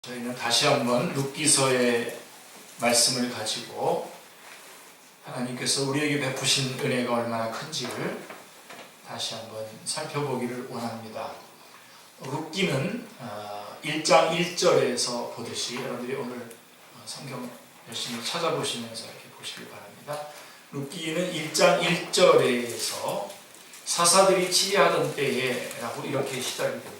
저희는 다시 한번 룻기서의 말씀을 가지고 하나님께서 우리에게 베푸신 은혜가 얼마나 큰지를 다시 한번 살펴보기를 원합니다. 룻기는 1장 1절에서 보듯이 여러분들이 오늘 성경 열심히 찾아보시면서 이렇게 보시길 바랍니다. 룻기는 1장 1절에서 사사들이 치리하던 때에 라고 이렇게 시작이 됩니다.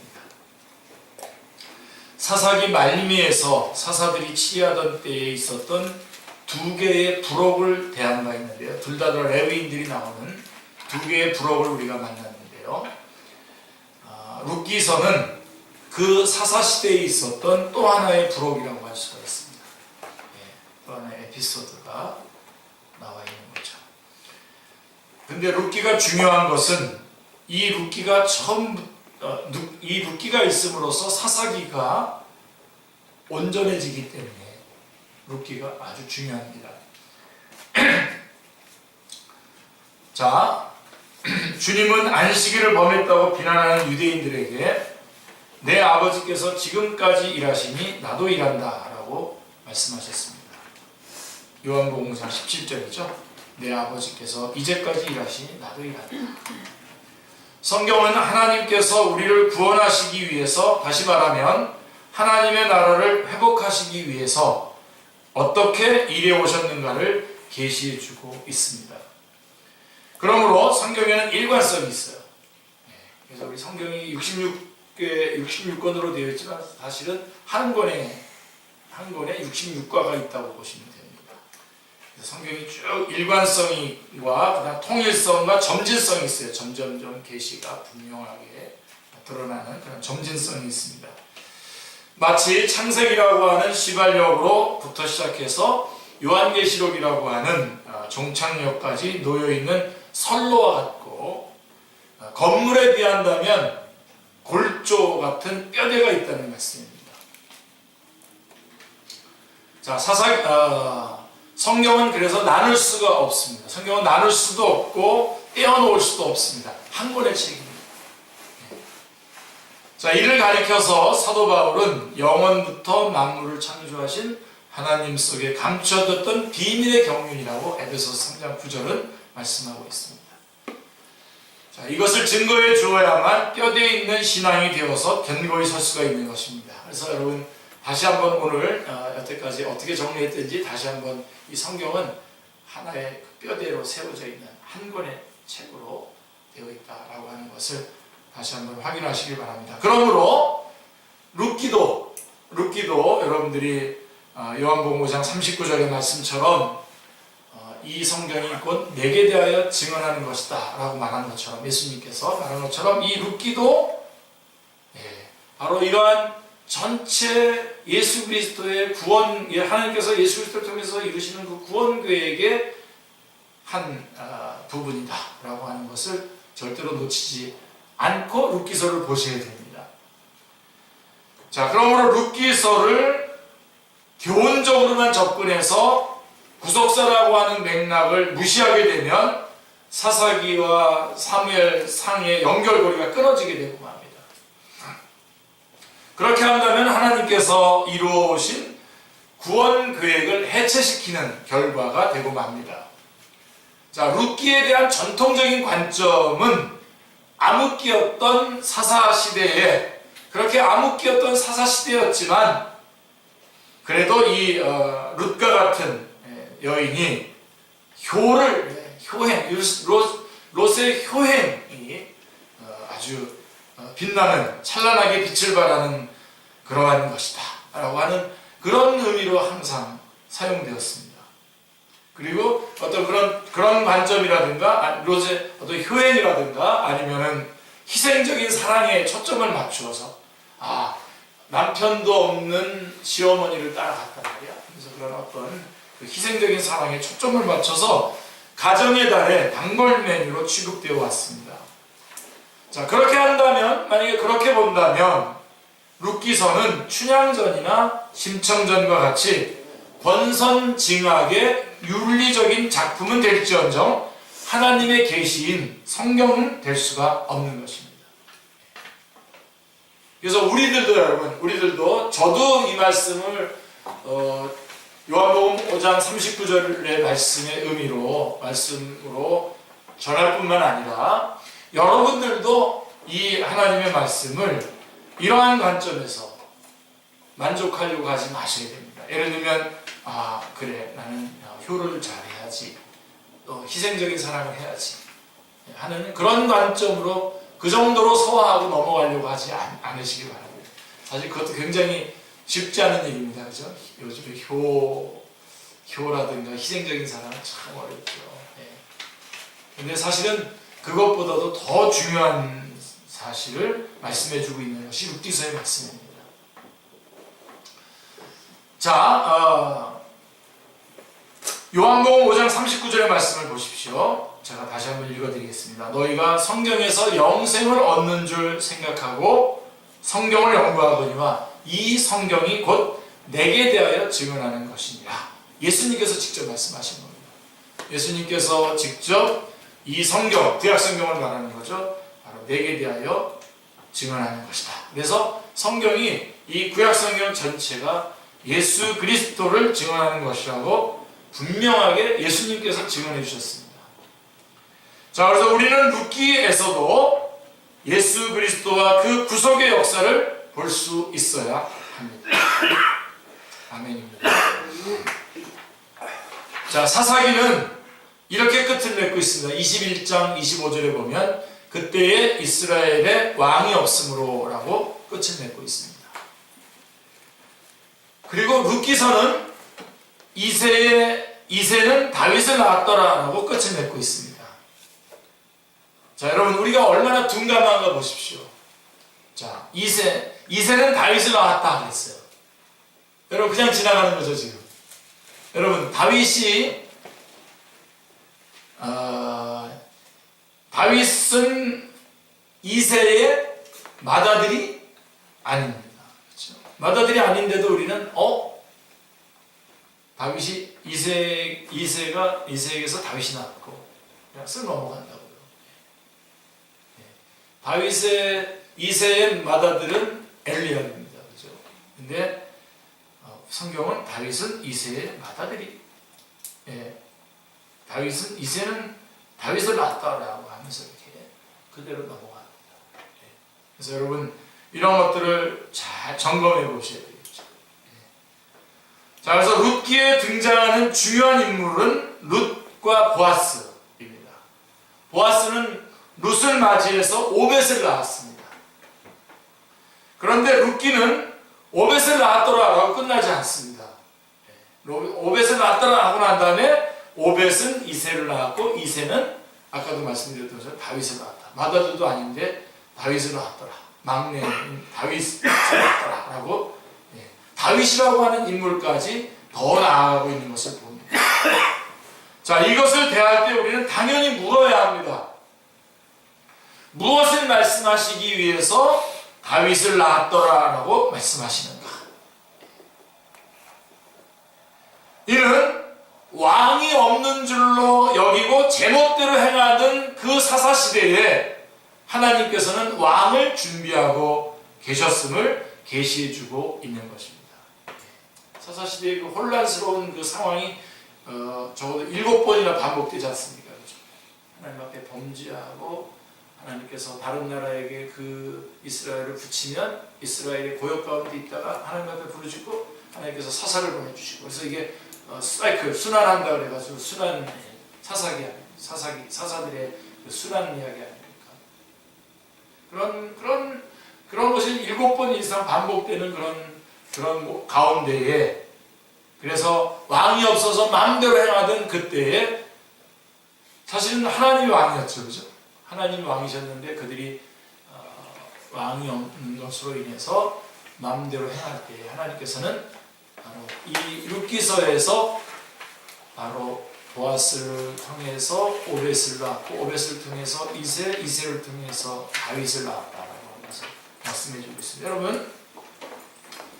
사사기 말미에서 사사들이 치리하던 때에 있었던 두 개의 부록을 대한 바 있는데요. 둘 다 레위인들이 나오는 두 개의 부록을 우리가 만났는데요. 룻기서는 그 사사시대에 있었던 또 하나의 부록이라고 할 수가 있습니다. 또 하나의 에피소드가 나와 있는 거죠. 근데 룻기가 중요한 것은 이 룻기가 이 룻기가 있음으로써 사사기가 온전해지기 때문에 룻기가 아주 중요합니다. 자, 주님은 안식일을 범했다고 비난하는 유대인들에게 내 아버지께서 지금까지 일하시니 나도 일한다 라고 말씀하셨습니다. 요한복음 5장 17절이죠. 내 아버지께서 이제까지 일하시니 나도 일한다. 성경은 하나님께서 우리를 구원하시기 위해서, 다시 말하면 하나님의 나라를 회복하시기 위해서 어떻게 일해 오셨는가를 계시해 주고 있습니다. 그러므로 성경에는 일관성이 있어요. 그래서 우리 성경이 66권으로 되어 있지만 사실은 한 권에 66과가 있다고 보시면 됩니다. 그래서 성경이 쭉 일관성과 그다음 통일성과 점진성이 있어요. 점점점 계시가 분명하게 드러나는 그런 점진성이 있습니다. 마치 창세기라고 하는 시발력으로부터 시작해서 요한계시록이라고 하는 종착역까지 놓여있는 선로와 같고, 건물에 비한다면 골조 같은 뼈대가 있다는 말씀입니다. 자, 성경은 그래서 나눌 수가 없습니다. 성경은 나눌 수도 없고 떼어놓을 수도 없습니다. 한 권의 책입니다. 자, 이를 가리켜서 사도 바울은 영원부터 만물을 창조하신 하나님 속에 감춰졌던 비밀의 경륜이라고 에베소서 3장 9절은 말씀하고 있습니다. 자, 이것을 증거해 주어야만 뼈대에 있는 신앙이 되어서 견고히 설 수가 있는 것입니다. 그래서 여러분 다시 한번 오늘 여태까지 어떻게 정리했든지 다시 한번 이 성경은 하나의 뼈대로 세워져 있는 한 권의 책으로 되어 있다라고 하는 것을 다시 한번 확인하시길 바랍니다. 그러므로 룻기도 여러분들이 요한복음 5장 39절의 말씀처럼 이 성경이 곧 내게 대하여 증언하는 것이다 라고 말한 것처럼, 예수님께서 말한 것처럼 이 룻기도 바로 이러한 전체 예수 그리스도의 구원, 하나님께서 예수 그리스도를 통해서 이루시는 그 구원 계획의 한 부분이다 라고 하는 것을 절대로 놓치지 않고 룻기서를 보셔야 됩니다. 자, 그러므로 룻기서를 교훈적으로만 접근해서 구속사라고 하는 맥락을 무시하게 되면 사사기와 사무엘 상의 연결고리가 끊어지게 되고 맙니다. 그렇게 한다면 하나님께서 이루어오신 구원 계획을 해체시키는 결과가 되고 맙니다. 자, 룻기에 대한 전통적인 관점은 암흑기였던 사사시대에, 그렇게 암흑기였던 사사시대였지만 그래도 이 룻과 같은 여인이 롯의 효행이 아주 빛나는, 찬란하게 빛을 발하는 그러한 것이다 라고 하는 그런 의미로 항상 사용되었습니다. 그리고 어떤 그런 관점이라든가 롯의 어떤 효행이라든가 아니면은 희생적인 사랑에 초점을 맞추어서 남편도 없는 시어머니를 따라갔단 말이야. 그래서 그런 어떤 그 희생적인 사랑에 초점을 맞춰서 가정의 달의 단골 메뉴로 취급되어 왔습니다. 자, 그렇게 한다면, 만약에 그렇게 본다면 룻기서는 춘향전이나 심청전과 같이 권선징악의 윤리적인 작품은 될지언정 하나님의 계시인 성경은 될 수가 없는 것입니다. 그래서 우리들도 여러분, 우리들도 저도 이 말씀을 요한복음 5장 39절의 말씀의 말씀으로 전할 뿐만 아니라 여러분들도 이 하나님의 말씀을 이러한 관점에서 만족하려고 하지 마셔야 됩니다. 예를 들면 그래 나는 효를 잘해야지, 희생적인 사랑을 해야지 하는 그런 관점으로 그 정도로 소화하고 넘어가려고 하지 않으시기 바랍니다. 사실 그것도 굉장히 쉽지 않은 일입니다. 그죠? 요즘에 효라든가 희생적인 사랑은 참 어렵죠. 근데 사실은 그것보다도 더 중요한 사실을 말씀해주고 있는 것이 룻기서의 말씀입니다. 자, 요한복음 5장 39절의 말씀을 보십시오. 제가 다시 한번 읽어드리겠습니다. 너희가 성경에서 영생을 얻는 줄 생각하고 성경을 연구하거니와 이 성경이 곧 내게 대하여 증언하는 것이니라. 예수님께서 직접 말씀하신 겁니다. 예수님께서 직접 이 성경, 구약 성경을 말하는 거죠. 바로 내게 대하여 증언하는 것이다. 그래서 성경이 이 구약 성경 전체가 예수 그리스도를 증언하는 것이라고 분명하게 예수님께서 증언해 주셨습니다. 자, 그래서 우리는 룻기에서도 예수 그리스도와 그 구속의 역사를 볼 수 있어야 합니다. 아멘입니다. 자, 사사기는 이렇게 끝을 맺고 있습니다. 21장 25절에 보면 그때에 이스라엘에 왕이 없으므로 라고 끝을 맺고 있습니다. 그리고 룻기서는 이새는 다윗을 낳았더라 라고 끝을 맺고 있습니다. 자, 여러분 우리가 얼마나 둔감한가 보십시오. 자, 이새는 다윗을 낳았다 그랬어요. 여러분 그냥 지나가는 거죠 지금. 여러분 다윗은 이새의 맏아들이 아닙니다. 그렇죠? 맏아들이 아닌데도 우리는 다윗이 이새에게서 다윗이 낳았고 그냥 쓱 넘어간다고요. 이새의 맏아들은 엘리압입니다. 그죠? 근데 성경은 다윗은 이새의 맏아들이, 이새는 다윗을 낳았다라고 하면서 이렇게 그대로 넘어갑니다. 그래서 여러분 이런 것들을 잘 점검해 보셔야 되겠죠. 자, 그래서 룻기에 등장하는 중요한 인물은 룻과 보아스입니다. 보아스는 룻을 맞이해서 오벳을 낳았습니다. 그런데 룻기는 오벳을 낳았더라라고 끝나지 않습니다. 오벳을 낳았더라 하고 난 다음에 오벳은 이새를 낳았고 이새는 아까도 말씀드렸던 것처럼 다윗을 낳았다. 맏아들도 아닌데 다윗을 낳았더라. 막내인 다윗을 낳았더라 라고 다윗이라고 하는 인물까지 더 나아가고 있는 것을 봅니다. 자, 이것을 대할 때 우리는 당연히 물어야 합니다. 무엇을 말씀하시기 위해서 다윗을 낳았더라 라고 말씀하시는가? 이는 왕이 없는 줄로 여기고 제멋대로 행하던 그 사사시대에 하나님께서는 왕을 준비하고 계셨음을 계시해주고 있는 것입니다. 사사시대의 그 혼란스러운 그 상황이 적어도 7번이나 반복되지 않습니까? 그렇죠? 하나님 앞에 범죄하고 하나님께서 다른 나라에게 그 이스라엘을 붙이면 이스라엘의 고역 가운데 있다가 하나님 앞에 부르짖고 하나님께서 사사를 보내주시고, 그래서 이게 사이클, 순환한다 그래가지고 순환 사사기 아닙니까? 사사들의 그 순환 이야기 아닙니까? 그런 것이 7번 이상 반복되는 그런 가운데에, 그래서 왕이 없어서 마음대로 행하던 그때에 사실은 하나님이 왕이었죠, 그죠? 하나님이 왕이셨는데 그들이 왕이 없는 것으로 인해서 마음대로 행할 때 하나님께서는 바로 이 룻기서에서 바로 보아스를 통해서 오벳을 낳고 오벳을 통해서 이새를 통해서 다윗을 낳았다라고 하면서 말씀해주고 있습니다. 여러분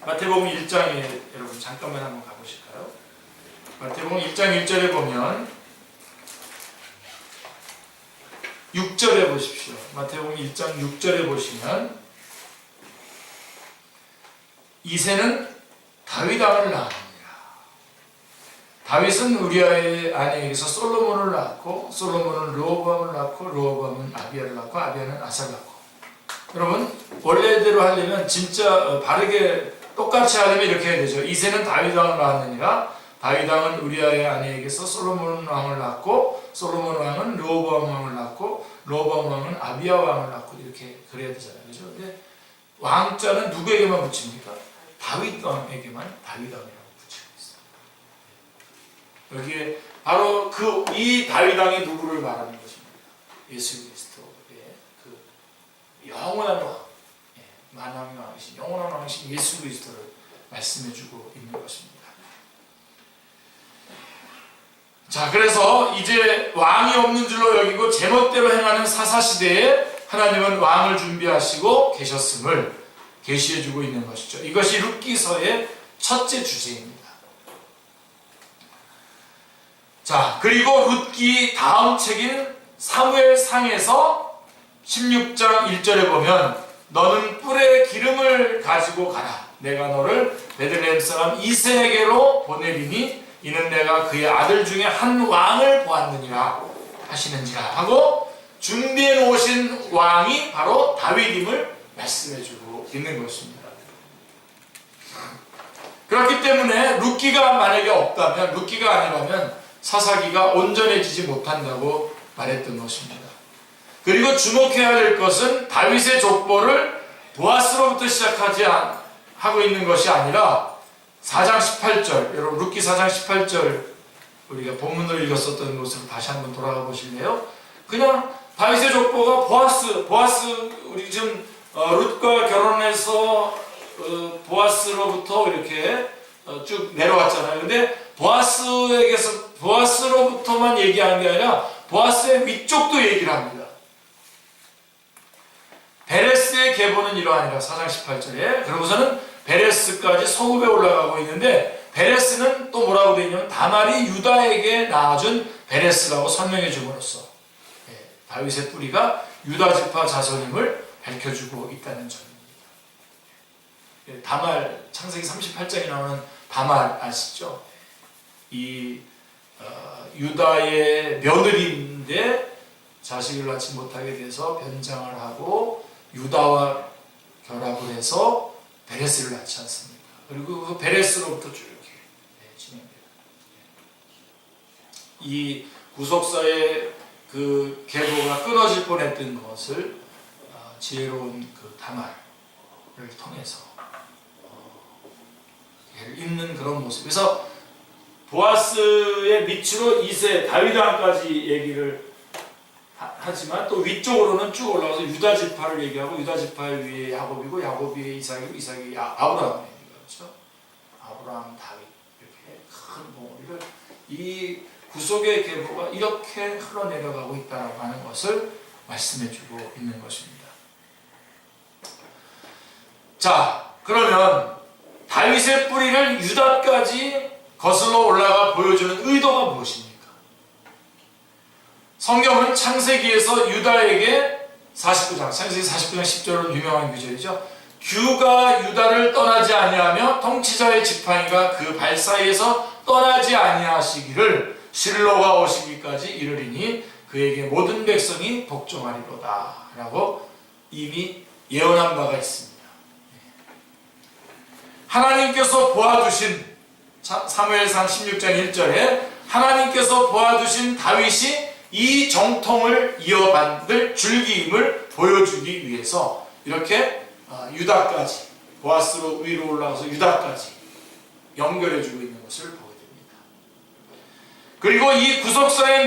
마태복음 1장에 여러분 잠깐만 한번 가보실까요? 마태복음 1장 1절에 보면 6절에 보십시오. 마태복음 1장 6절에 보시면 이새는 다윗 왕을 낳았느니라. 다윗은 우리아의 아내에게서 솔로몬을 낳았고, 솔로몬은 르호보암을 낳고, 르호보암은 아비야를 낳고, 아비야는 아사를 낳고. 여러분, 원래대로 하려면 진짜 바르게 똑같이 하려면 이렇게 해야 되죠. 이새는 다윗 왕을 낳았느니라. 다윗 왕은 우리아의 아내에게서 솔로몬 왕을 낳고, 솔로몬 왕은 르호보암 왕을 낳고, 르호보암 왕은 아비야 왕을 낳고, 이렇게 그래야 되잖아요. 그죠? 근데 왕자는 누구에게만 붙입니까? 다윗 왕에게만 다윗 왕이라고 붙이고 있어요. 여기에 바로 이 다윗 왕이 누구를 말하는 것입니다. 예수 그리스도의 그 영원한 왕, 만왕의 왕이신 영원한 왕이신 예수 그리스도를 말씀해주고 있는 것입니다. 자, 그래서 이제 왕이 없는 줄로 여기고 제멋대로 행하는 사사시대에 하나님은 왕을 준비하시고 계셨음을 계시해주고 있는 것이죠. 이것이 룻기서의 첫째 주제입니다. 자, 그리고 룻기 다음 책인 사무엘상에서 16장 1절에 보면 너는 뿔에 기름을 가지고 가라. 내가 너를 베들레헴 사람 이새에게로 보내리니 이는 내가 그의 아들 중에 한 왕을 보았느니라 하시는지라 하고 준비해 놓으신 왕이 바로 다윗임을 말씀해주고 있는 것입니다. 그렇기 때문에 룻기가 만약에 없다면, 룻기가 아니라면 사사기가 온전해지지 못한다고 말했던 것입니다. 그리고 주목해야 될 것은 다윗의 족보를 보아스로부터 시작하지 하고 있는 것이 아니라 4장 18절, 여러분 룻기 4장 18절 우리가 본문으로 읽었었던 곳으로 다시 한번 돌아가 보실래요? 그냥 다윗의 족보가 보아스 우리 지금 룻과 결혼해서 보아스로부터 이렇게 쭉 내려왔잖아요. 근데 보아스로부터만 얘기하는 게 아니라 보아스의 위쪽도 얘기를 합니다. 베레스의 계보는 이러하니라 4장 18절에. 그러고서는 베레스까지 서굽에 올라가고 있는데 베레스는 또 뭐라고 되어 있냐면 다말이 유다에게 낳아준 베레스라고 설명해 줌으로써 다윗의 뿌리가 유다 지파 자손임을 밝혀주고 있다는 점입니다. 다말, 창세기 38장에 나오는 다말 아시죠? 이 유다의 며느리인데 자식을 낳지 못하게 돼서 변장을 하고 유다와 결합을 해서 베레스를 낳지 않습니까? 그리고 그 베레스로부터 쭉 이렇게 진행돼요. 이 구속사의 그 계보가 끊어질 뻔했던 것을 지혜로운 그 다말을 통해서 잇는 그런 모습. 그래서 보아스의 밑으로 이새 다윗 왕까지 얘기를 하지만 또 위쪽으로는 쭉 올라가서 유다 지파를 얘기하고 유다 지파 위에 야곱이고 야곱 위에 이삭이고 이삭이 아브라함 얘기가 그렇죠. 아브라함, 다윗 이렇게 큰 봉우리를 이 구속의 계보가 이렇게 흘러내려가고 있다라고 하는 것을 말씀해주고 있는 것입니다. 자, 그러면 다윗의 뿌리를 유다까지 거슬러 올라가 보여주는 의도가 무엇입니까? 성경은 창세기에서 유다에게 49장, 창세기 49장 10절은 유명한 구절이죠. 규가 유다를 떠나지 아니하며 통치자의 지팡이가 그 발 사이에서 떠나지 아니하시기를 실로가 오시기까지 이르리니 그에게 모든 백성이 복종하리로다 라고 이미 예언한 바가 있습니다. 하나님께서 보아두신 사무엘상 16장 1절에 하나님께서 보아두신 다윗이 이 정통을 이어받을 줄기임을 보여주기 위해서 이렇게 유다까지 보아스로 위로 올라가서 유다까지 연결해주고 있는 것을 보게 됩니다. 그리고 이 구속사의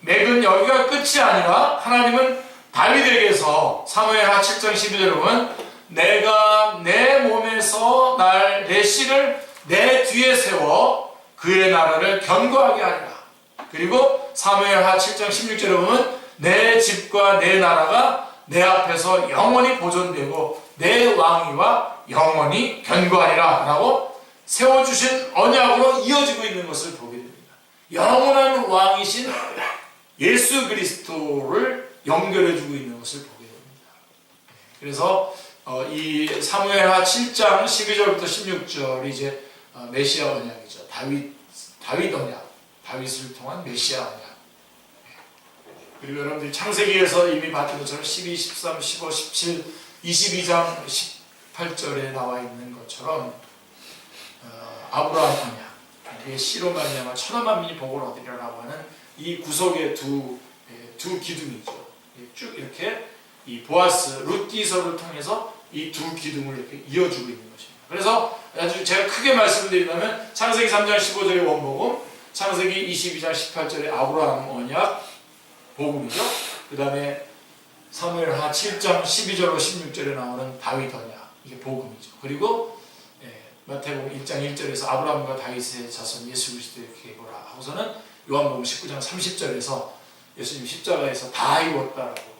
맥은 여기가 끝이 아니라 하나님은 다윗에게서 사무엘하 7장 12절에 보면 내가 내 몸에서 내 씨를 내 뒤에 세워 그의 나라를 견고하게 하리라. 그리고 사무엘하 7장 16절에 보면 내 집과 내 나라가 내 앞에서 영원히 보존되고 내 왕위와 영원히 견고하리라 라고 세워주신 언약으로 이어지고 있는 것을 보게 됩니다. 영원한 왕이신 예수 그리스도를 연결해주고 있는 것을 보게 됩니다. 그래서 이 사무엘하 7장 12절부터 16절이 이제 메시아 언약이죠. 다윗 언약, 다윗을 통한 메시아 언약. 그리고 여러분들이 창세기에서 이미 봤던 것처럼 12, 13, 15, 17, 22장 18절에 나와 있는 것처럼 아브라함 언약, 씨로 말미암아 천하 만민이 복을 얻으리라고 하는 이 구속의 두 기둥이죠. 쭉 이렇게 이 보아스 룻기서를 통해서 이 두 기둥을 이렇게 이어주고 있는 것입니다. 그래서 아주 제가 크게 말씀드린다면 창세기 3장 15절의 원복음, 창세기 22장 18절의 아브라함 언약 복음이죠. 그 다음에 사무엘하 7장 12절로 16절에 나오는 다윗 언약, 이게 복음이죠. 그리고 마태복음 1장 1절에서 아브라함과 다윗의 자손 예수 그리스도의 계보라 하고서는 요한복음 19장 30절에서 예수님 십자가에서 다 이루었다라고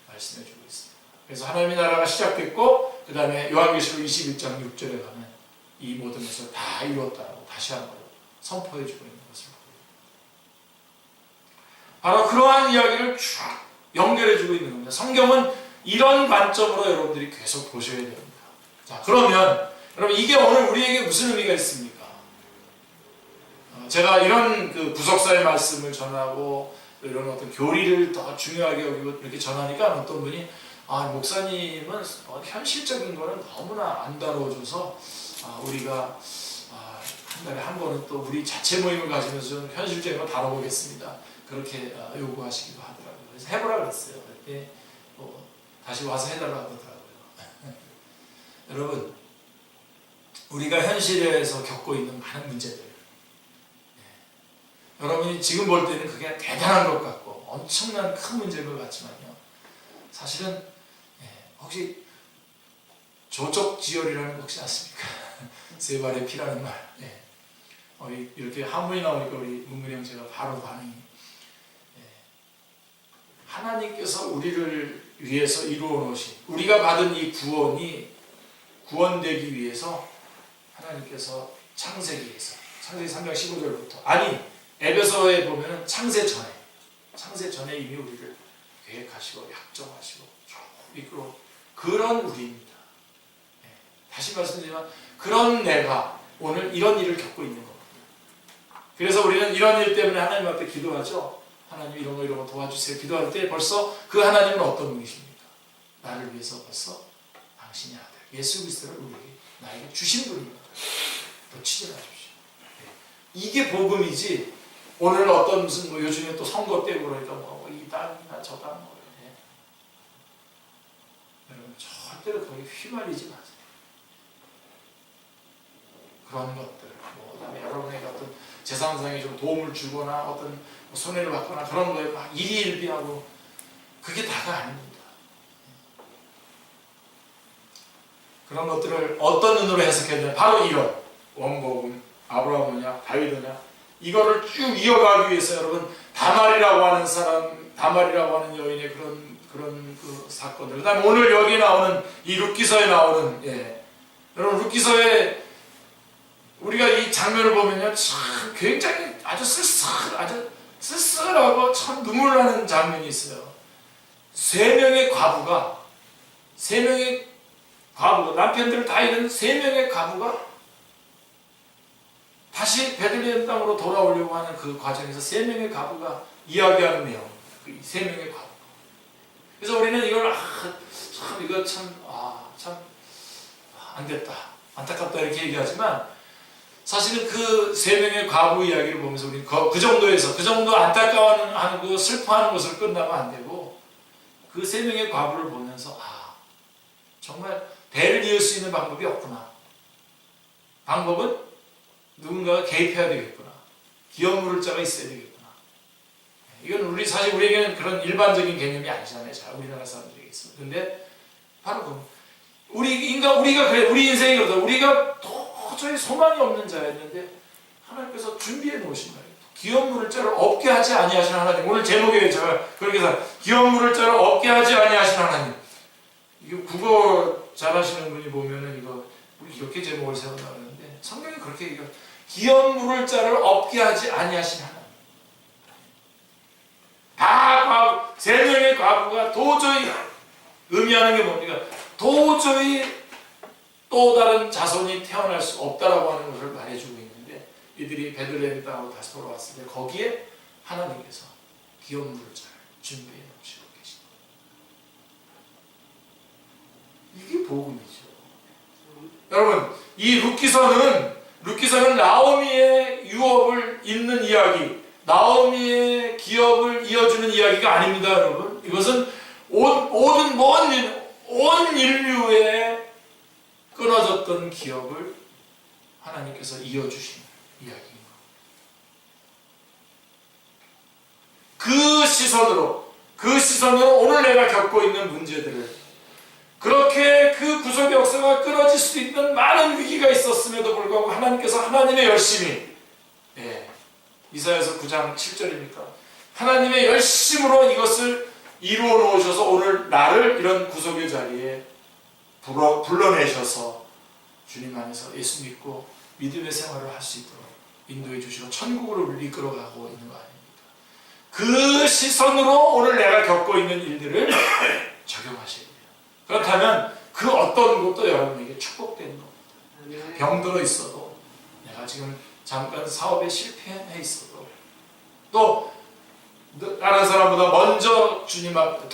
말씀해주고 있습니다. 그래서 하나님의 나라가 시작됐고 그 다음에 요한계시록 21장 6절에 가면 이 모든 것을 다 이루었다라고 다시 한번 선포해주고 있는 것을 보입니다. 바로 그러한 이야기를 쭉 연결해주고 있는 겁니다. 성경은 이런 관점으로 여러분들이 계속 보셔야 됩니다. 자, 그러면 여러분 이게 오늘 우리에게 무슨 의미가 있습니까? 제가 이런 그 부석사의 말씀을 전하고 이런 어떤 교리를 더 중요하게 여기고 이렇게 전하니까 어떤 분이 목사님은 현실적인 거는 너무나 안 다뤄줘서 우리가 한 달에 한 번은 또 우리 자체 모임을 가지면서 좀 현실적인 거 다뤄보겠습니다. 그렇게 요구하시기도 하더라고요. 그래서 해보라 그랬어요. 그때 다시 와서 해달라고 하더라고요. 여러분, 우리가 현실에서 겪고 있는 많은 문제들, 여러분이 지금 볼 때는 그게 대단한 것 같고 엄청난 큰 문제인 것 같지만요, 사실은 혹시 조족지혈이라는 거 혹시 아십니까? 세 발의 피라는 말. 이렇게 한문이 나오니까 우리 문근이 형제가 바로 반응이, 하나님께서 우리를 위해서 이루어 놓으신, 우리가 받은 이 구원이 구원되기 위해서 하나님께서 창세기에서, 창세기 3장 15절부터, 아니 에베소에 보면은 창세 전에 이미 우리를 계획하시고 약정하시고 쭉 이끌어, 그런 우리입니다. 다시 말씀드리지만 그런 내가 오늘 이런 일을 겪고 있는 겁니다. 그래서 우리는 이런 일 때문에 하나님 앞에 기도하죠. 하나님 이런 거 도와주세요. 기도할 때 벌써 그 하나님은 어떤 분이십니까? 나를 위해서 벌써 당신의 아들 예수 그리스도를 우리에게 나에게 주신 분입니다. 놓치지 마십시오. 이게 복음이지. 오늘 어떤 무슨 요즘에 또 선거 때고 그러니까 이 땅이나 저 땅 여러분 절대로 거기에 휘말리지 마세요. 그런 것들, 그다음에 여러분에게 어떤 재산상에 좀 도움을 주거나 어떤 손해를 받거나 그런 거에 막 일희일비하고 그게 다가 아닙니다. 그런 것들을 어떤 눈으로 해석해야 되냐? 바로 이런 원복음, 아브라함 언약, 다윗 언약, 이거를 쭉 이어가기 위해서 여러분 다말이라고 하는 사람, 다말이라고 하는 여인의 그런 그 사건들, 그 다음에 오늘 여기 나오는 이 룻기서에 나오는, 여러분 룻기서에 우리가 이 장면을 보면요, 참 굉장히 아주 쓸쓸하고 참 눈물 나는 장면이 있어요. 세 명의 과부가 남편들을 다 잃은 세 명의 과부가 다시 베들레헴 땅으로 돌아오려고 하는 그 과정에서 세 명의 과부가 이야기하는 내용, 그 세 명의 과부. 그래서 우리는 이걸 참 안 됐다, 안타깝다 이렇게 얘기하지만 사실은 그 세 명의 과부 이야기를 보면서 우리는 그 정도 안타까워하고 슬퍼하는 것을 끝나면 안 되고 그 세 명의 과부를 보면서 정말 배를 이을 수 있는 방법이 없구나. 방법은 누군가가 개입해야 되겠구나. 기업 물을 자가 있어야 되겠구나. 이건 사실 우리에게는 그런 일반적인 개념이 아니잖아요. 자, 우리나라 사람들에게 있습니다. 근데 바로 우리가 그래, 우리 인생이 그러다. 우리가 도저히 소망이 없는 자였는데 하나님께서 준비해 놓으신 거예요. 기업 물을 자를 없게 하지 아니하신 하나님. 오늘 제목에 제가 그렇게 해서 기업 물을 자를 없게 하지 아니하신 하나님. 이거 국어 잘하시는 분이 보면은 이거 이렇게 제목을 세워나가는데 성경이 그렇게 얘기해요. 기업 물을 자를 없게 하지 아니하신 하나님. 다 세 명의 과부가 도저히 의미하는 게 뭡니까? 도저히 또 다른 자손이 태어날 수 없다라고 하는 것을 말해주고 있는데, 이들이 베들레헴 땅으로 다시 돌아왔을 때 거기에 하나님께서 기업물을 잘 준비해 놓으시고 계십니다. 이게 복음이죠. 여러분, 이 룻기서는 나오미의 유업을 잇는 이야기, 나오미의 기업을 이어주는 이야기가 아닙니다, 여러분. 이것은 온 인류의 끊어졌던 기업을 하나님께서 이어주신 이야기입니다. 그 시선으로 오늘 내가 겪고 있는 문제들을, 그렇게 그 구속의 역사가 끊어질 수 있는 많은 위기가 있었음에도 불구하고 하나님께서 하나님의 열심히, 이사야서 9장 7절입니까? 하나님의 열심으로 이것을 이루어 놓으셔서 오늘 나를 이런 구속의 자리에 불러내셔서 주님 안에서 예수 믿고 믿음의 생활을 할 수 있도록 인도해 주시고 천국으로 우리를 이끌어가고 있는 거 아닙니까? 그 시선으로 오늘 내가 겪고 있는 일들을 적용하셔야 돼요. 그렇다면 그 어떤 것도 여러분에게 축복되는 겁니다. 병들어 있어도, 내가 지금 잠깐 사업에 실패해 있어도, 또 다른 사람보다 먼저 주님 앞에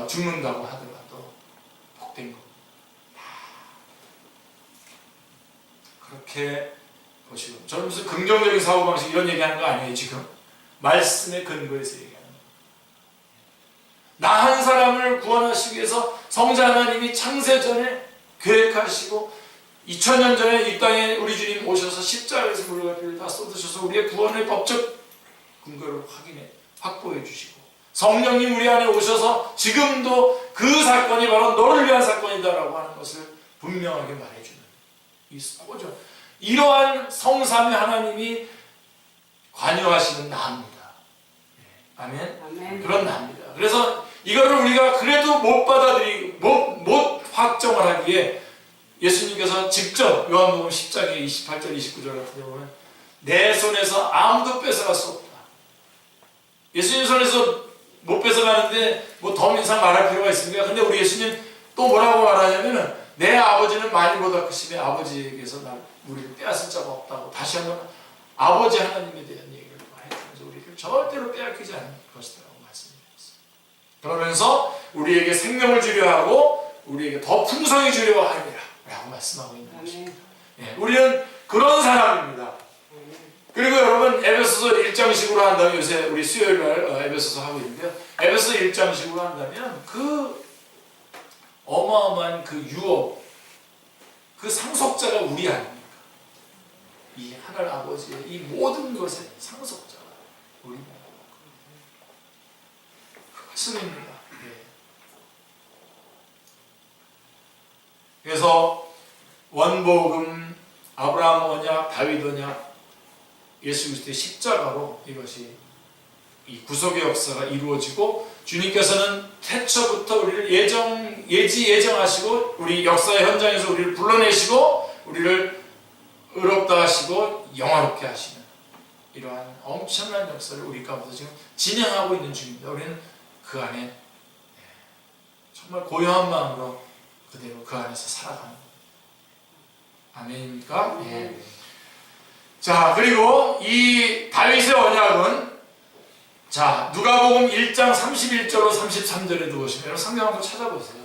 죽는다고 하더라도 복된 겁니다. 그렇게 보시고, 저는 무슨 긍정적인 사고방식 이런 얘기하는 거 아니에요. 지금 말씀의 근거에서 얘기하는 거예요. 나 한 사람을 구원하시기 위해서 성자 하나님이 창세전에 계획하시고 2000년 전에 이 땅에 우리 주님 오셔서 십자가에서 물과 피를 다 쏟으셔서 우리의 구원의 법적 근거를 확보해 주시고, 성령님 우리 안에 오셔서 지금도 그 사건이 바로 너를 위한 사건이다라고 하는 것을 분명하게 말해주는 이 소전, 이러한 성삼위 하나님이 관여하시는 나입니다. 아멘. 그런 나입니다. 그래서 이거를 우리가 그래도 못 확정을 하기에 예수님께서 직접 요한복음 10장의 28절 29절 같은 경우는 내 손에서 아무도 뺏어갈 수 없다. 예수님 손에서 못 뺏어가는데 뭐 더 이상 말할 필요가 있습니까? 근데 우리 예수님 또 뭐라고 말하냐면은 내 아버지는 만일보다 크시며 아버지에게서 우리를 빼앗을 자가 없다고 다시 한번 아버지 하나님에 대한 얘기를 말해주면서 우리를 절대로 빼앗기지 않을 것이라고 말씀드렸어요. 그러면서 우리에게 생명을 주려 하고 우리에게 더 풍성히 주려 함이라 라고 말씀하고 있는 것입니다. 우리는 그런 사람입니다. 그리고 여러분, 에베소서 1장식으로 한다면, 요새 우리 수요일날 에베소서 하고 있는데요, 에베소서 1장식으로 한다면 그 어마어마한 그 유업, 그 상속자가 우리 아닙니까? 이 하늘 아버지의 이 모든 것의 상속자가 우리입니다. 그 말씀입니다. 그래서 원복음, 아브라함 언약, 다윗 언약, 예수 그리스도의 십자가로 이것이 이 구속의 역사가 이루어지고, 주님께서는 태초부터 우리를 예정하시고 우리 역사의 현장에서 우리를 불러내시고 우리를 의롭다 하시고 영화롭게 하시는 이러한 엄청난 역사를 우리 가운데 지금 진행하고 있는 중입니다. 우리는 그 안에 정말 고요한 마음으로 그대로 그 안에서 살아가는 겁니다. 아멘입니까? 예. 자, 그리고 이 다윗의 언약은, 자, 누가복음 1장 31절로 33절에도 보시면 성경 한번 찾아보세요.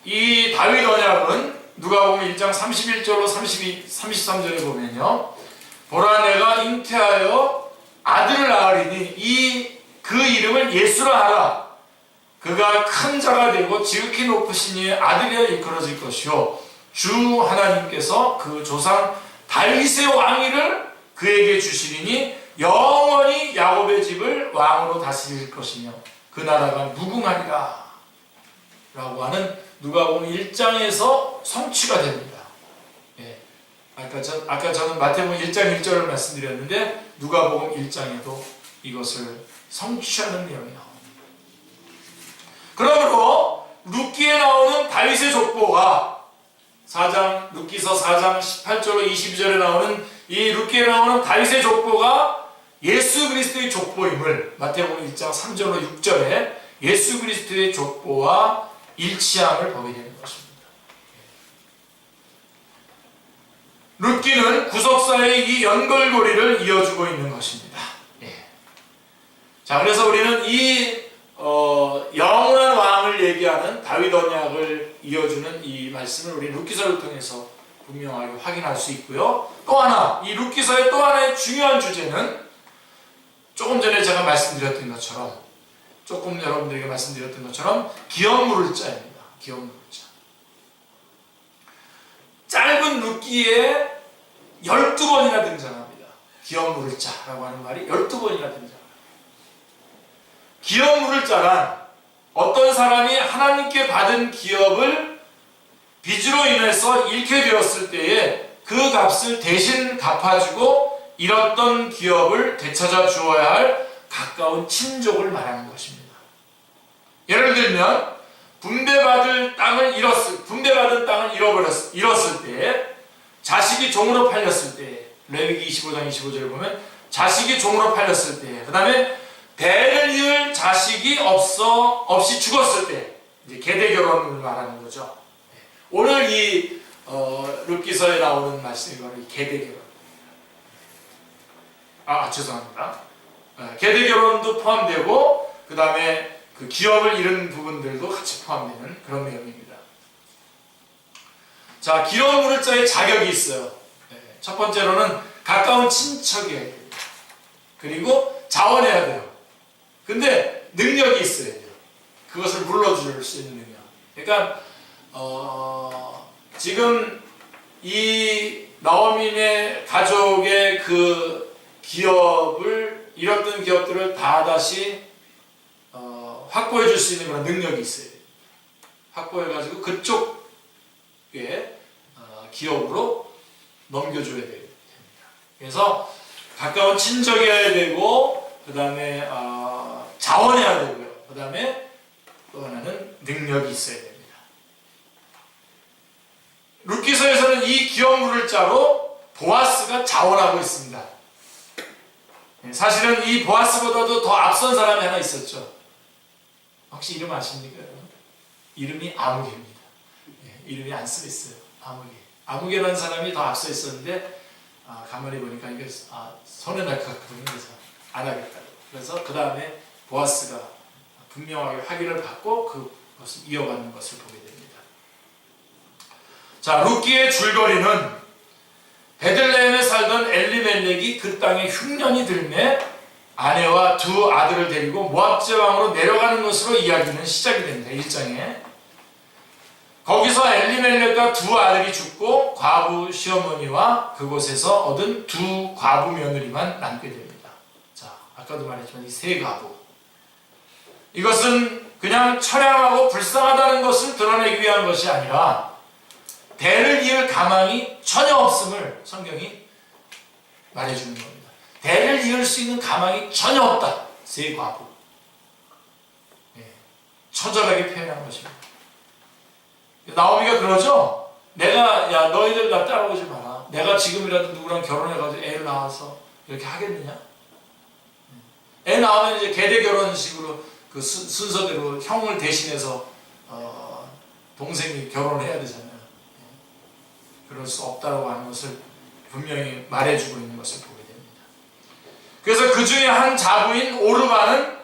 이 다윗 언약은 누가복음 1장 31절로 33절에 보면요, 보라 내가 잉태하여 아들을 낳으리니 그 이름을 예수라 하라. 그가 큰 자가 되고 지극히 높으신 이의 아들이여 이끌어질 것이요 주 하나님께서 그 조상 다윗의 왕위를 그에게 주시리니 영원히 야곱의 집을 왕으로 다스릴 것이며 그 나라가 무궁하리라 라고 하는 누가복음 1장에서 성취가 됩니다. 아까 저는 마태복음 1장 1절을 말씀드렸는데 누가복음 1장에도 이것을 성취하는 내용이 나옵니다. 그러므로 룻기에 나오는 다윗의 족보가 룻기서 4장 18절로 22절에 나오는 이 룻기에 나오는 다윗의 족보가 예수 그리스도의 족보임을 마태복음 1장 3절로 6절에 예수 그리스도의 족보와 일치함을 보게 되는 것입니다. 룻기는 구속사의 이 연결고리를 이어주고 있는 것입니다. 자, 그래서 우리는 이 영원한 왕을 얘기하는 다윗 언약을 이어주는 이 말씀을 우리 룻기서를 통해서 분명하게 확인할 수 있고요. 또 하나, 이 룻기서의 또 하나의 중요한 주제는 조금 전에 제가 말씀드렸던 것처럼, 조금 여러분들에게 말씀드렸던 것처럼 기업물을 자입니다. 기업물을 자. 짧은 룻기에 12번이나 등장합니다. 기업물을 자라고 하는 말이 12번이나 등장합니다. 기업물을 자란 어떤 사람이 하나님께 받은 기업을 빚으로 인해서 잃게 되었을 때에 그 값을 대신 갚아주고 잃었던 기업을 되찾아 주어야 할 가까운 친족을 말하는 것입니다. 예를 들면 분배받은 땅을 잃었을 때, 자식이 종으로 팔렸을 때, 레위기 25장 25절을 보면 자식이 종으로 팔렸을 때, 그 다음에 대를 이을 자식이 없이 죽었을 때, 이제 계대 결혼을 말하는 거죠. 오늘 이 룻기서에 나오는 말씀이 바로 이 계대 결혼. 죄송합니다. 계대 결혼도 포함되고 그 다음에 그 기업을 잃은 부분들도 같이 포함되는 그런 내용입니다. 자, 기업물을 자의 자격이 있어요. 첫 번째로는 가까운 친척이어야 됩니다. 그리고 자원해야 돼요. 근데 능력이 있어야 돼요. 그것을 물러줄 수 있는 능력. 그러니까 지금 이 나오미네 가족의 그 기업을 잃었던 기업들을 다 다시 확보해 줄 수 있는 그런 능력이 있어요. 확보해 가지고 그쪽에 기업으로 넘겨줘야 됩니다. 그래서 가까운 친척이어야 되고, 그 다음에 자원해야 되고요. 그 다음에 또 하나는 능력이 있어야 됩니다. 룻기서에서는 이 기업물을 자로 보아스가 자원하고 있습니다. 사실은 이 보아스보다도 더 앞선 사람이 하나 있었죠. 혹시 이름 아십니까? 이름이 아무개입니다. 이름이 안 쓰여 있어요. 아무개. 아무개라는 사람이 더 앞서 있었는데 가만히 보니까 이게 손해 날 것 같거든요. 그래서 안 하겠다. 그래서 그 다음에 보아스가 분명하게 확인을 받고 그것을 이어가는 것을 보게 됩니다. 자, 룻기의 줄거리는 베들레헴에 살던 엘리멜렉이 그 땅에 흉년이 들매 아내와 두 아들을 데리고 모압 제왕으로 내려가는 것으로 이야기는 시작이 됩니다. 1장에. 거기서 엘리멜렉과 두 아들이 죽고 과부 시어머니와 그곳에서 얻은 두 과부 며느리만 남게 됩니다. 자, 아까도 말했지만 이 세 과부. 이것은 그냥 처량하고 불쌍하다는 것을 드러내기 위한 것이 아니라 대를 이을 가망이 전혀 없음을 성경이 말해주는 겁니다. 대를 이을 수 있는 가망이 전혀 없다. 세 과부. 처절하게 표현한 것입니다. 나오미가 그러죠. 야 너희들 나 따라오지 마라. 내가 지금이라도 누구랑 결혼해가지고 애를 낳아서 이렇게 하겠느냐? 애 낳으면 이제 계대 결혼식으로 그 순서대로 형을 대신해서 동생이 결혼을 해야 되잖아요. 그럴 수 없다라고 하는 것을 분명히 말해주고 있는 것을 보게 됩니다. 그래서 그 중에 한 자부인 오르바는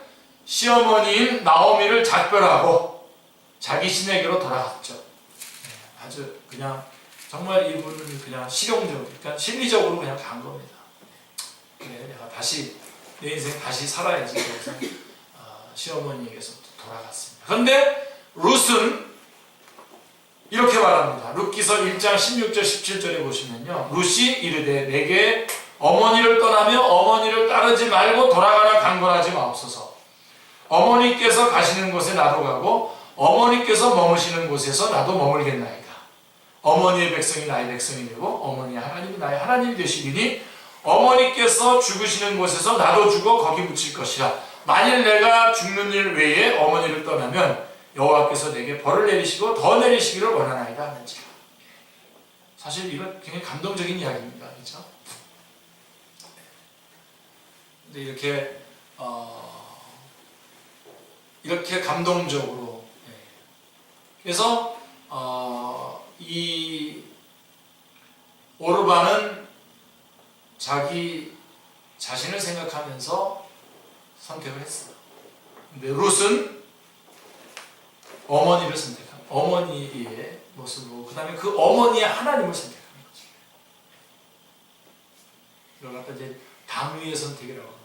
시어머니인 나오미를 작별하고 자기 시내게로 돌아갔죠. 아주 그냥 정말 이분은 그냥 실용적으로, 그러니까 심리적으로 그냥 간 겁니다. 그래, 내가 다시 내 인생 다시 살아야지. 그래서 시어머니에게서 돌아갔습니다. 그런데 룻은 이렇게 말합니다. 룻기서 1장 16절 17절에 보시면요, 룻이 이르되 내게 어머니를 떠나며 어머니를 따르지 말고 돌아가라 강권하지 마옵소서. 어머니께서 가시는 곳에 나도 가고 어머니께서 머무시는 곳에서 나도 머물겠나이다. 어머니의 백성이 나의 백성이 되고 어머니의 하나님이 나의 하나님이 되시리니 어머니께서 죽으시는 곳에서 나도 죽어 거기 묻힐 것이라. 만일 내가 죽는 일 외에 어머니를 떠나면 여호와께서 내게 벌을 내리시고 더 내리시기를 원하나이다 하는지라. 사실 이건 굉장히 감동적인 이야기입니다. 그렇죠? 근데 이렇게 이렇게 감동적으로. 그래서 이 오르반은 자기 자신을 생각하면서 선택을 했어요. 근데 룻은 어머니를 선택한, 어머니의 모습으로, 그 다음에 그 어머니의 하나님을 선택한 거죠. 이걸 갖다 이제 당위의 선택이라고 합니다.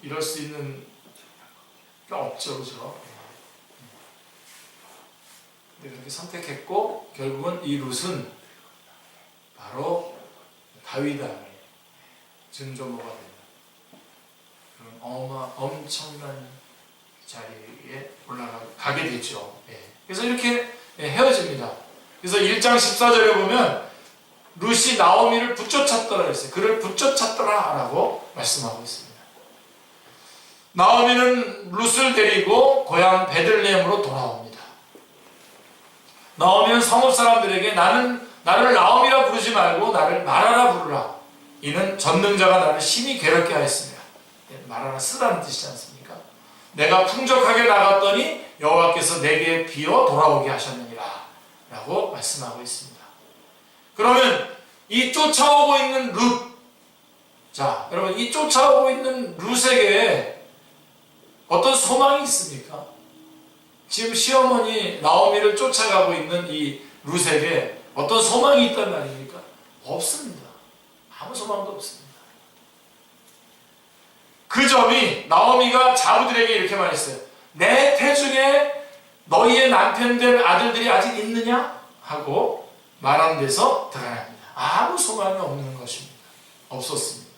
이럴 수 있는 게 없죠, 그죠? 근데 그렇게 선택했고, 결국은 이 룻은 바로 다윗의 증조모가 된다. 그런 엄청난 자리에 올라가게 됐죠. 그래서 이렇게 헤어집니다. 그래서 1장 14절에 보면 룻이 나오미를 붙쫓았더라 했어요. 그를 붙쫓았더라 라고 말씀하고 있습니다. 나오미는 룻을 데리고 고향 베들레헴으로 돌아옵니다. 나오미는 성읍 사람들에게 나를 나오미라 부르지 말고 나를 마라라 부르라. 이는 전능자가 나를 심히 괴롭게 하였습니다. 마라라 쓰라는 뜻이지 않습니까? 내가 풍족하게 나갔더니 여호와께서 내게 비어 돌아오게 하셨느니라 라고 말씀하고 있습니다. 그러면 이 쫓아오고 있는 룻, 자 여러분, 이 쫓아오고 있는 룻에게 어떤 소망이 있습니까? 지금 시어머니 나오미를 쫓아가고 있는 이 룻에게 어떤 소망이 있단 말입니까? 없습니다. 아무 소망도 없습니다. 그 점이 나오미가 자부들에게 이렇게 말했어요. 내 태중에 너희의 남편들 아들들이 아직 있느냐? 하고 말한 데서 드러납니다. 아무 소망이 없는 것입니다. 없었습니다.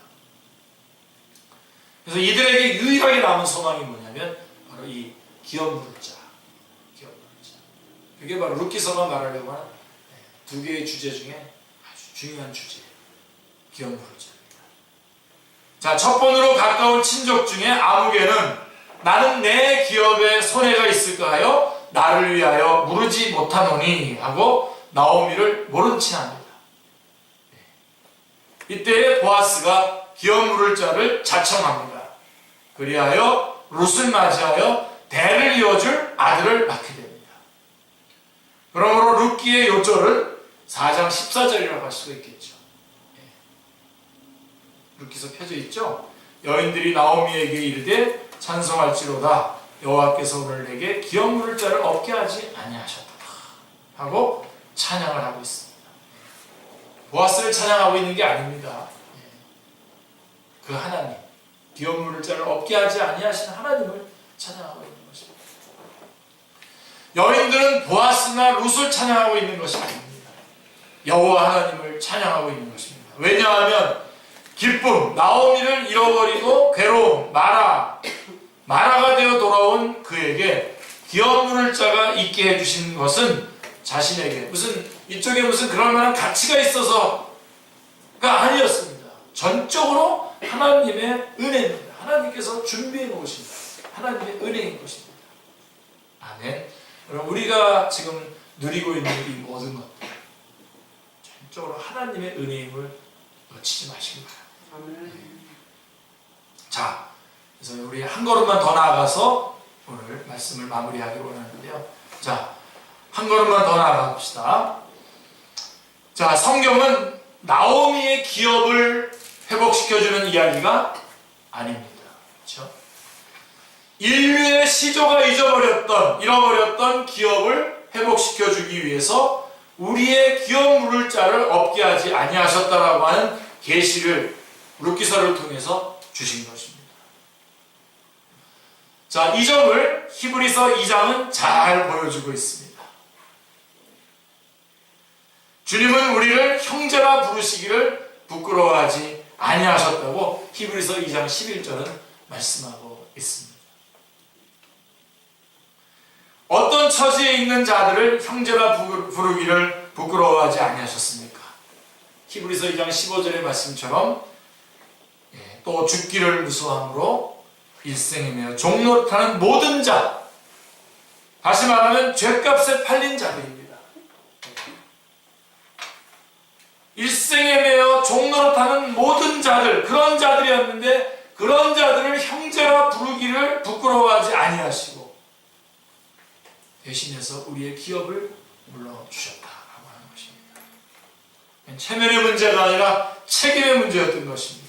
그래서 이들에게 유일하게 남은 소망이 뭐냐면 바로 이 기업물자. 그게 바로 룻기서가 말하려고 하는 두 개의 주제 중에 아주 중요한 주제, 기업물자입니다. 자, 첫 번으로 가까운 친족 중에 아무개는 나는 내 기업에 손해가 있을까 하여 나를 위하여 물으지 못하노니 하고 나오미를 모른 체 합니다. 이때 보아스가 기업 물을 자를 자청합니다. 그리하여 룻을 맞이하여 대를 이어줄 아들을 낳게 됩니다. 그러므로 룻기의 요절을 4장 14절이라고 할 수가 있겠죠. 룻기서 펴져 있죠. 여인들이 나오미에게 이르되 찬송할지로다 여호와께서 오늘 내게 기업 물을 자를 얻게 하지 아니하셨다 하고 찬양을 하고 있습니다. 보아스를 찬양하고 있는 게 아닙니다. 그 하나님, 기업 물을 자를 얻게 하지 아니하신 하나님을 찬양하고 있는 것입니다. 여인들은 보아스나 룻을 찬양하고 있는 것이 아닙니다. 여호와 하나님을 찬양하고 있는 것입니다. 왜냐하면 기쁨, 나오미를 잃어버리고 괴로움, 마라가 되어 돌아온 그에게 기업 물을 자가 있게 해주신 것은 자신에게 이쪽에 무슨 그럴 만한 가치가 있어서가 아니었습니다. 전적으로 하나님의 은혜입니다. 하나님께서 준비해 놓으신 하나님의 은혜인 것입니다. 아멘. 여러분, 우리가 지금 누리고 있는 이 모든 것들 전적으로 하나님의 은혜임을 놓치지 마시기 바랍니다. 자, 그래서 우리 한 걸음만 더 나아가서 오늘 말씀을 마무리하기로 원하는데요. 자, 한 걸음만 더 나아가 봅시다. 자, 성경은 나오미의 기업을 회복시켜주는 이야기가 아닙니다. 그렇죠? 인류의 시조가 잃어버렸던 기업을 회복시켜주기 위해서 우리의 기업 물을 자를 얻게 하지 아니하셨다라고 하는 계시를 룻기서를 통해서 주신 것입니다. 자, 이 점을 히브리서 2장은 잘 보여주고 있습니다. 주님은 우리를 형제라 부르시기를 부끄러워하지 아니하셨다고 히브리서 2장 11절은 말씀하고 있습니다. 어떤 처지에 있는 자들을 형제라 부르기를 부끄러워하지 아니하셨습니까? 히브리서 2장 15절의 말씀처럼 또 죽기를 무서워함으로 일생이며 종노릇하는 모든 자, 다시 말하면 죗값에 팔린 자들입니다. 일생에 매여 종노릇하는 모든 자들, 그런 자들이었는데 그런 자들을 형제라 부르기를 부끄러워하지 아니하시고 대신해서 우리의 기업을 물러주셨다라고 하는 것입니다. 체면의 문제가 아니라 책임의 문제였던 것입니다.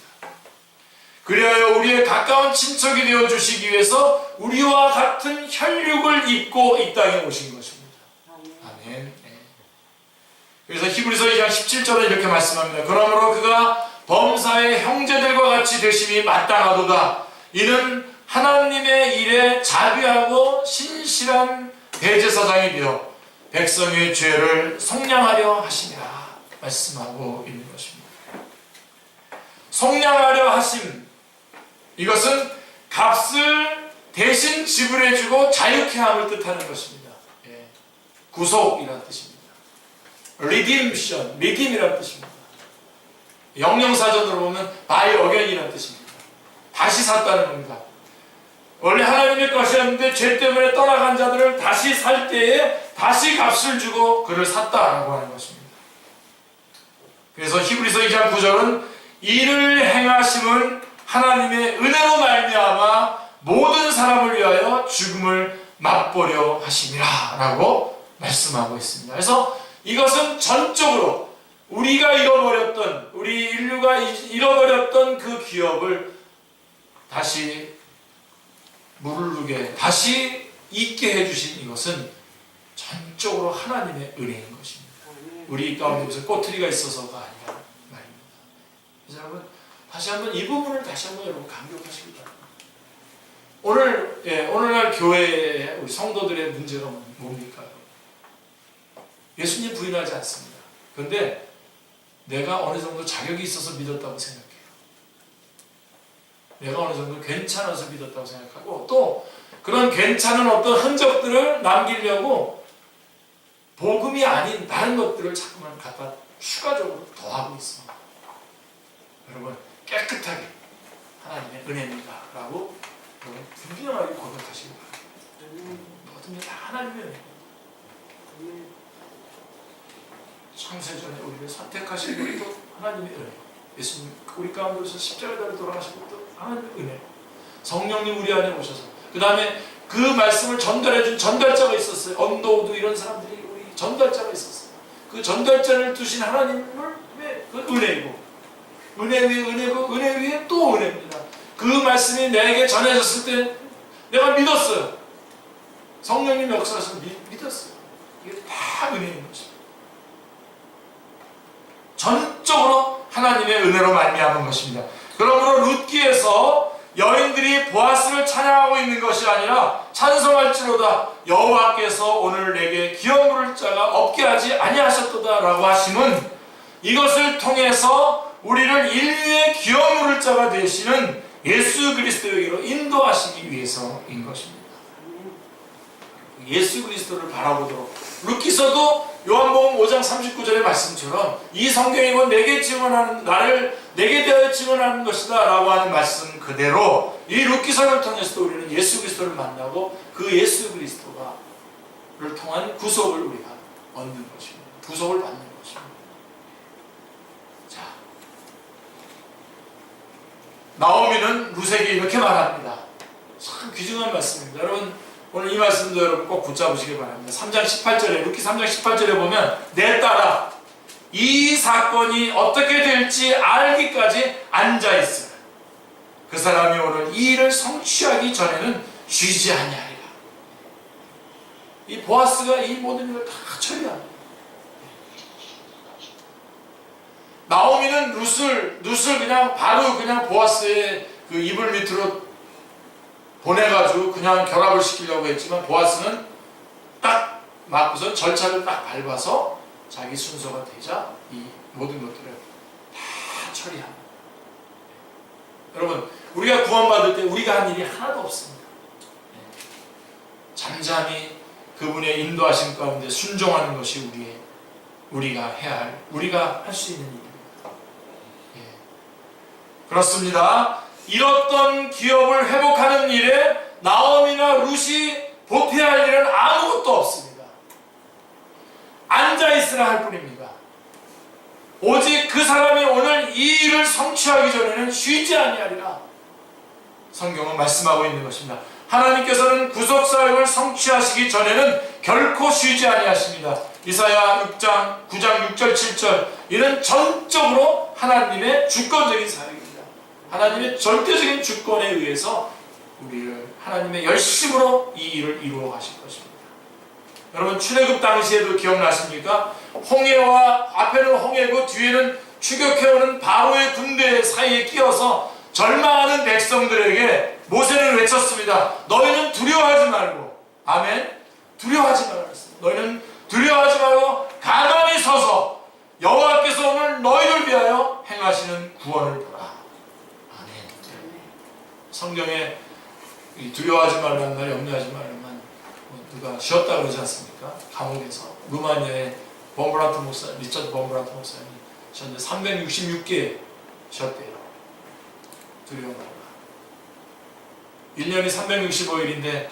그리하여 우리의 가까운 친척이 되어 주시기 위해서 우리와 같은 혈육을 입고 이 땅에 오신 것입니다. 아멘. 그래서 히브리서 2장 17절에 이렇게 말씀합니다. 그러므로 그가 범사의 형제들과 같이 되심이 마땅하도다. 이는 하나님의 일에 자비하고 신실한 대제사장이 되어 백성의 죄를 속량하려 하심이라 말씀하고 있는 것입니다. 속량하려 하심, 이것은 값을 대신 지불해주고 자유케 함을 뜻하는 것입니다. 구속이라는 뜻입니다. redeem이라는 뜻입니다. 영영사전으로 보면 buy again이라는 뜻입니다. 다시 샀다는 겁니다. 원래 하나님의 것이었는데 죄 때문에 떠나간 자들을 다시 살 때에 다시 값을 주고 그를 샀다라고 하는 것입니다. 그래서 히브리서 2장 9절은 이를 행하심은 하나님의 은혜로 말미암아 모든 사람을 위하여 죽음을 맛보려 하심이라 라고 말씀하고 있습니다. 그래서 이것은 전적으로 우리가 잃어버렸던, 우리 인류가 잃어버렸던 그 기업을 다시 무르르게 다시 잊게 해주신 이것은 전적으로 하나님의 은혜인 것입니다. 우리 가운데 무슨 꼬투리가 있어서가 아니라 말입니다. 그래서 여러분 다시 한번 이 부분을 다시 한번 여러분 강조하시기 바랍니다. 오늘날 교회의 우리 성도들의 문제가 뭡니까? 예수님 부인하지 않습니다. 그런데 내가 어느 정도 자격이 있어서 믿었다고 생각해요. 내가 어느 정도 괜찮아서 믿었다고 생각하고 또 그런 괜찮은 어떤 흔적들을 남기려고 복음이 아닌 다른 것들을 자꾸만 갖다 추가적으로 더하고 있어. 여러분 깨끗하게 하나님의 은혜입니다 라고 분명하게 고백하시기 바랍니다. 모든 게 다 하나님의 은혜입니다. 창세전에 우리를 선택하신 것도 하나님의 은혜, 예수님 우리 가운데서 십자가를 돌아가신 것도 하나님의 은혜, 성령님 우리 안에 오셔서 그 다음에 그 말씀을 전달해준 전달자가 있었어요. 언더우드 이런 사람들이 우리 전달자가 있었어요. 그 전달자를 두신 하나님을 그 은혜이고 은혜 위에 은혜고 은혜 위에 또 은혜입니다. 그 말씀이 내게 전해졌을 때 내가 믿었어요. 성령님 역사에서 믿었어요. 이게 다 은혜인 것입니다. 전적으로 하나님의 은혜로 말미암은 것입니다. 그러므로 룻기에서 여인들이 보아스를 찬양하고 있는 것이 아니라 찬송할지로다 여호와께서 오늘 내게 기업 물을 자가 없게 하지 아니하셨도다 라고 하심은 이것을 통해서 우리를 인류의 기업 물을 자가 되시는 예수 그리스도에게로 인도하시기 위해서인 것입니다. 예수 그리스도를 바라보도록 룻기서도 요한복음 5장 39절의 말씀처럼 이 성경이 곧 내게 증언하는 나를 내게 대하여 증언하는 것이다 라고 하는 말씀 그대로 이 룻기서를 통해서도 우리는 예수 그리스도를 만나고 그 예수 그리스도를 통한 구속을 우리가 얻는 것입니다. 구속을 받는 것입니다. 자, 나오미는 룻에게 이렇게 말합니다. 참 귀중한 말씀입니다. 여러분 오늘 이 말씀도 여러분 꼭 붙잡으시기 바랍니다. 3장 18절에 룻기 3장 18절에 보면 내 딸아 이 사건이 어떻게 될지 알기까지 앉아있으라. 그 사람이 오늘 이 일을 성취하기 전에는 쉬지 아니하리라. 이 보아스가 이 모든 일을 다 처리합니다. 나오미는 룻을 그냥 바로 그냥 보아스의 그 이불 밑으로 보내가지고 그냥 결합을 시키려고 했지만 보아스는 딱 맞고서 절차를 딱 밟아서 자기 순서가 되자 이 모든 것들을 다 처리합니다. 여러분 우리가 구원받을 때 우리가 한 일이 하나도 없습니다. 잠잠히 그분의 인도하심 가운데 순종하는 것이 우리가 해야 할 우리가 할 수 있는 일입니다. 그렇습니다. 잃었던 기업을 회복하는 일에 나오미나 룻이 보태할 일은 아무것도 없습니다. 앉아있으라 할 뿐입니다. 오직 그 사람이 오늘 이 일을 성취하기 전에는 쉬지 아니하리라. 성경은 말씀하고 있는 것입니다. 하나님께서는 구속사역을 성취하시기 전에는 결코 쉬지 아니하십니다. 이사야 6장 9장 6절 7절 이는 전적으로 하나님의 주권적인 사역입니다. 하나님의 절대적인 주권에 의해서 우리를 하나님의 열심으로 이 일을 이루어 가실 것입니다. 여러분 출애굽 당시에도 기억나십니까? 홍해와 앞에는 홍해고 뒤에는 추격해오는 바로의 군대 사이에 끼어서 절망하는 백성들에게 모세는 외쳤습니다. 너희는 두려워하지 말고, 아멘, 두려워하지 말라 했습니다. 너희는 두려워하지 말고 가만히 서서 여호와께서 오늘 너희를 위하여 행하시는 구원을 보라. 아멘. 성경에 두려워하지 말라는 말, 염려하지 말라는 말 누가 쉬었다 그러지 않습니까? 감옥에서 루마니아의 범브라트 목사, 리처드 범브라트 목사님이 현재 366개 쉬었대요. 두려워 말라. 1년이 365일인데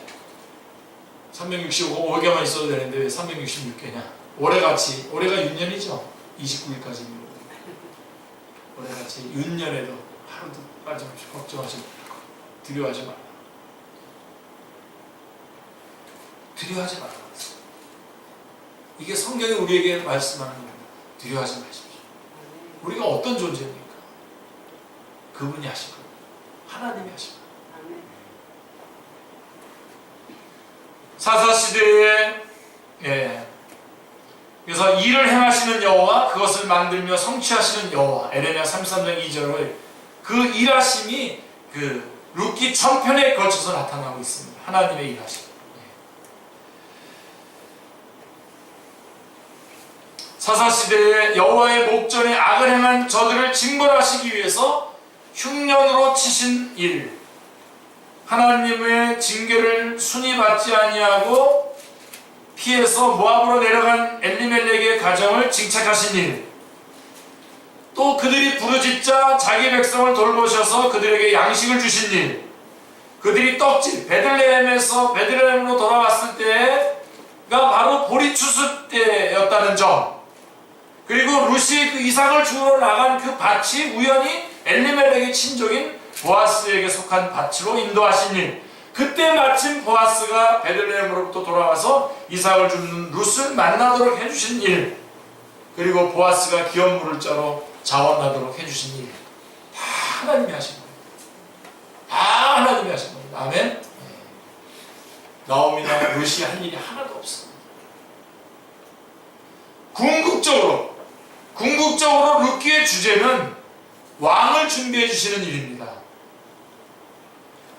365개만 있어도 되는데 왜 366개냐? 올해가 6년이죠. 29일까지 올해같이 6년에도 하루도 빠짐없이 걱정하지 말고 두려워하지 말라. 두려워하지 말라. 이게 성경이 우리에게 말씀하는 겁니다. 두려워하지 마십시오. 우리가 어떤 존재입니까? 그분이 하신 겁니다. 하나님이 하신 겁니다. 사사시대에 그래서 일을 행하시는 여호와 그것을 만들며 성취하시는 여호와 에레미야 33장 2절의 그 일하심이 그 룻기 1000편에 걸쳐서 나타나고 있습니다. 하나님의 일하심. 사사시대에 여호와의 목전에 악을 행한 저들을 징벌하시기 위해서 흉년으로 치신 일, 하나님의 징계를 순히 받지 아니하고 피해서 모압으로 내려간 엘리멜렉의 가정을 징책하신 일, 또 그들이 부르짖자 자기 백성을 돌보셔서 그들에게 양식을 주신 일, 그들이 떡집 베들레헴으로 돌아왔을 때가 바로 보리추수 때였다는 점, 그리고 룻이 그 이삭을 주우러 나간 그 밭이 우연히 엘리멜렉의 친족인 보아스에게 속한 밭으로 인도하신 일, 그때 마침 보아스가 베들레헴으로부터 돌아와서 이삭을 주는 룻을 만나도록 해주신 일, 그리고 보아스가 기업 물을 자로 자원하도록 해주신 일, 다 하나님이 하신 거예요. 다 하나님이 하신 겁니다. 아멘. 나오미나 룻이 한 일이 하나도 없습니다. 궁극적으로 룻기의 주제는 왕을 준비해 주시는 일입니다.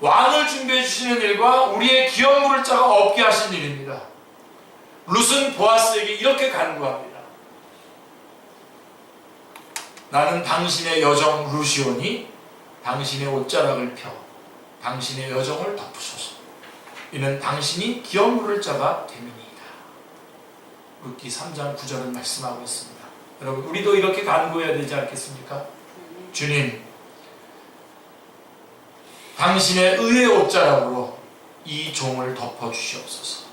왕을 준비해 주시는 일과 우리의 기업 물을 자가 없게 하신 일입니다. 룻은 보아스에게 이렇게 간구합니다. 나는 당신의 여정 룻이오니 당신의 옷자락을 펴 당신의 여정을 덮으소서. 이는 당신이 기업 물을 자가 됨이니이다. 룻기 3장 9절은 말씀하고 있습니다. 여러분, 우리도 이렇게 간구해야 되지 않겠습니까? 주님, 당신의 의의 옷자락으로 이 종을 덮어주시옵소서.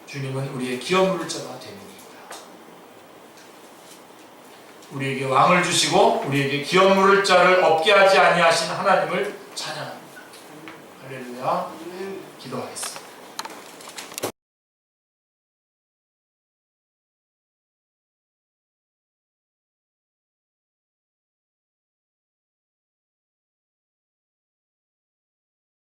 주님은 우리의 기업 물을 자가 됨이니이다. 우리에게 왕을 주시고 우리에게 기업 물을 자를 없게 하지 아니하신 하나님을 찬양합니다. 할렐루야. 기도하겠습니다.